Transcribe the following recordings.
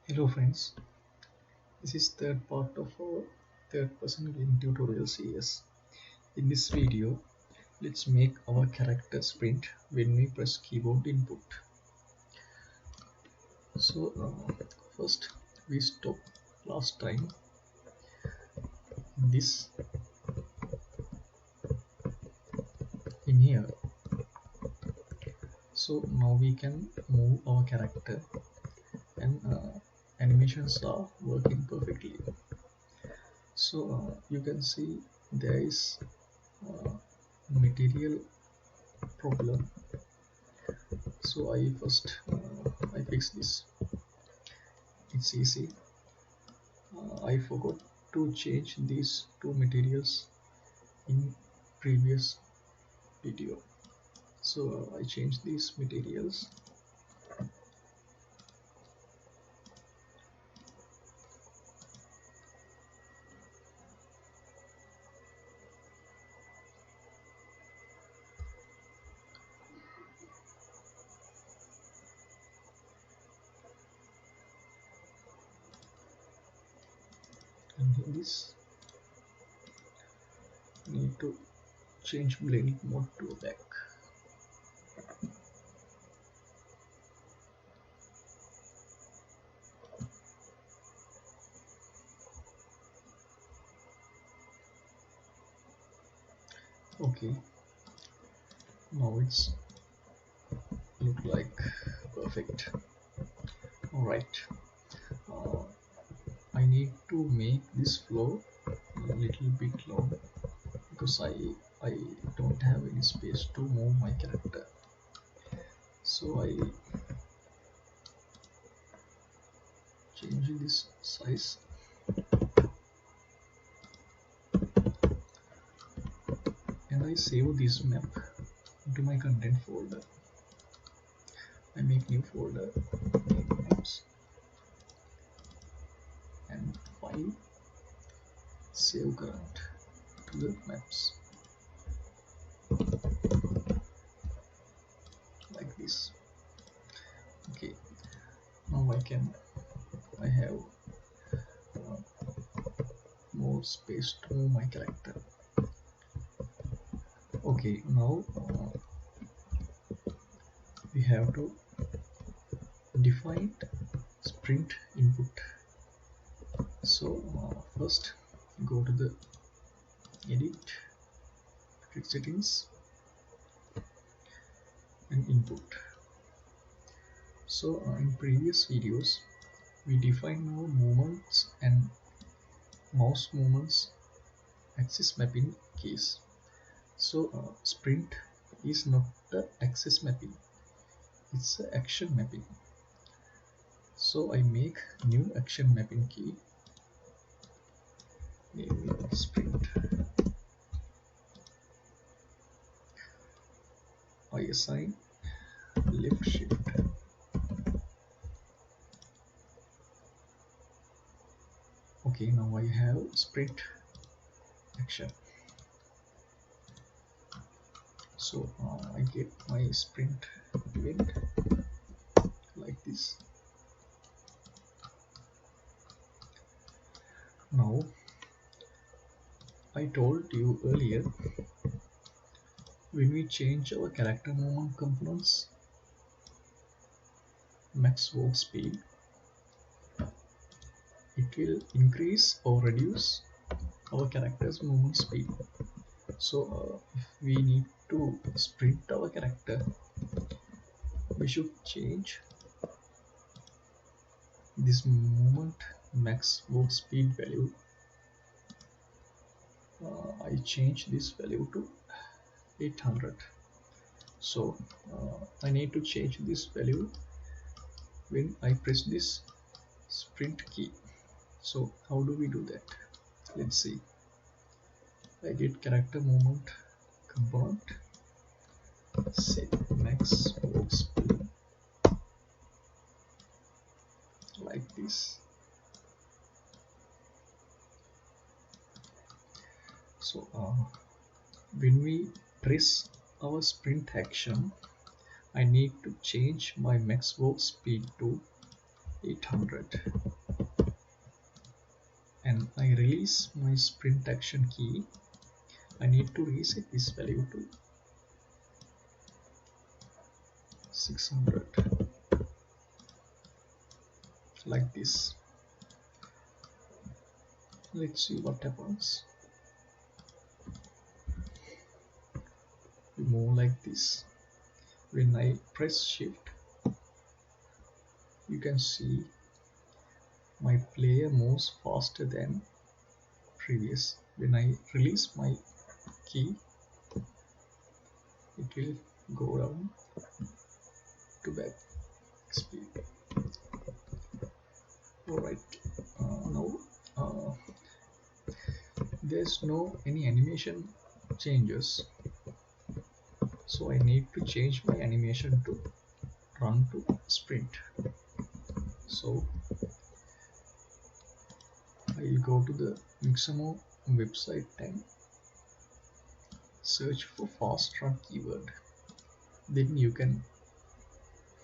Hello friends, this is third part of our third person game tutorial series. In this video, let's make our character sprint when we press keyboard input. So first we stop last time this in here. So now we can move our character and animations are working perfectly. So you can see there is material problem. So I fix this. It's easy. I forgot to change these two materials in previous video. So I changed these materials. And in this need to change blending mode to back. Okay, now it's look like perfect. Alright, uh, I need to make this flow a little bit long because I don't have any space to move my character. So I change this size and I save this map into my content folder. I make new folder, name maps, and file, save current to the maps like this. Okay, now I have uh, more space to move my character. Okay, now we have to define sprint input. So first go to the edit, click settings and input. So in previous videos we defined our movements and mouse movements axis mapping keys. So sprint is not the axis mapping, it's a action mapping. So I make new action mapping key, name it sprint. I assign left shift. Okay, now I have sprint action. So I get my sprint event like this. Now I told you earlier, when we change our character movement components max walk speed, it will increase or reduce our character's movement speed. So if we need to sprint our character, we should change this movement max walk speed value. I change this value to 800. So I need to change this value when I press this sprint key. So how do we do that? Let's see. I get character movement component, set max walk speed like this. So when we press our sprint action, I need to change my max walk speed to 800, and I release my sprint action key. I need to reset this value to 600, like this. Let's see what happens. We move like this. When I press shift, you can see my player moves faster than previous. When I release my key, it will go down to back speed. Alright, now there's no any animation changes, so I need to change my animation to run to sprint. So I'll go to the Mixamo website and search for fast run keyword. Then you can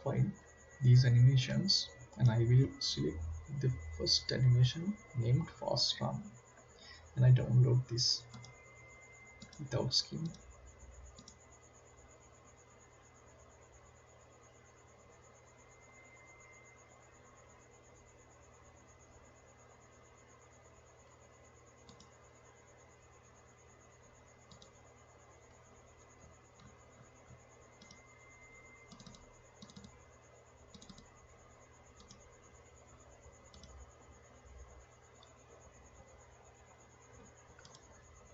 find these animations, and I will select the first animation named fast run, and I download this without skin.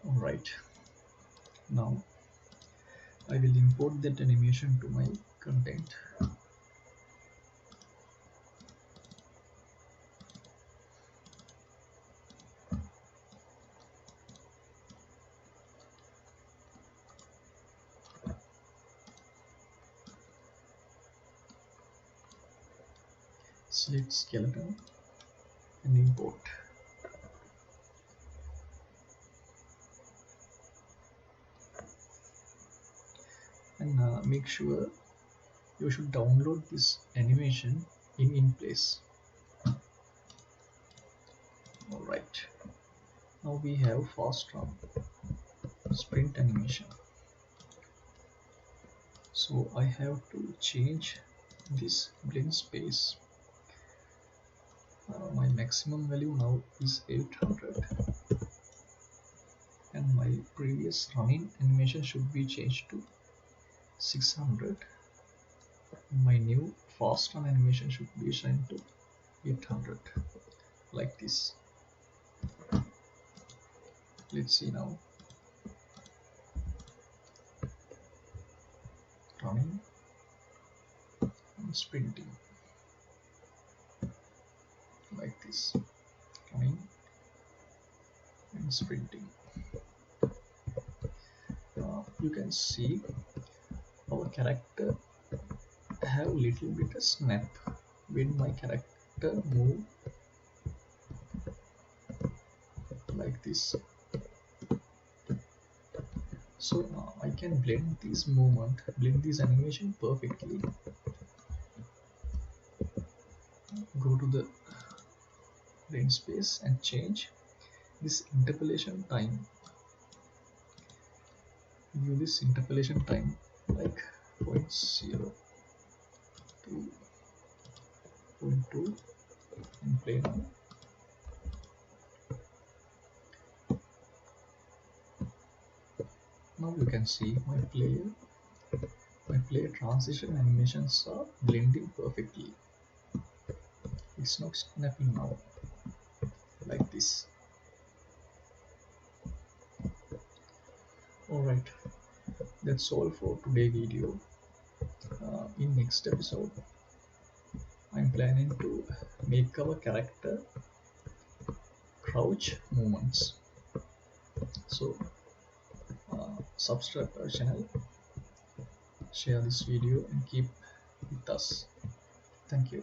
Alright, now I will import that animation to my content. Select skeleton and import. And make sure you should download this animation in place. Alright, now we have fast run sprint animation. So I have to change this blend space. My maximum value now is 800, and my previous running animation should be changed to 600. My new fast run animation should be assigned to 800, like this. Let's see now. Running and sprinting, like this. Running and sprinting. You can see our character have little bit of snap when my character move like this. So I can blend this movement, blend this animation perfectly. Go to the blend space and change this interpolation time. View this interpolation time like 0.0 to 0.2 and play now. Now you can see my player transition animations are blending perfectly. It's not snapping now, like this. Alright, that's all for today's video. In next episode, I'm planning to make our character crouch movements. So subscribe to our channel, share this video, and keep with us. Thank you.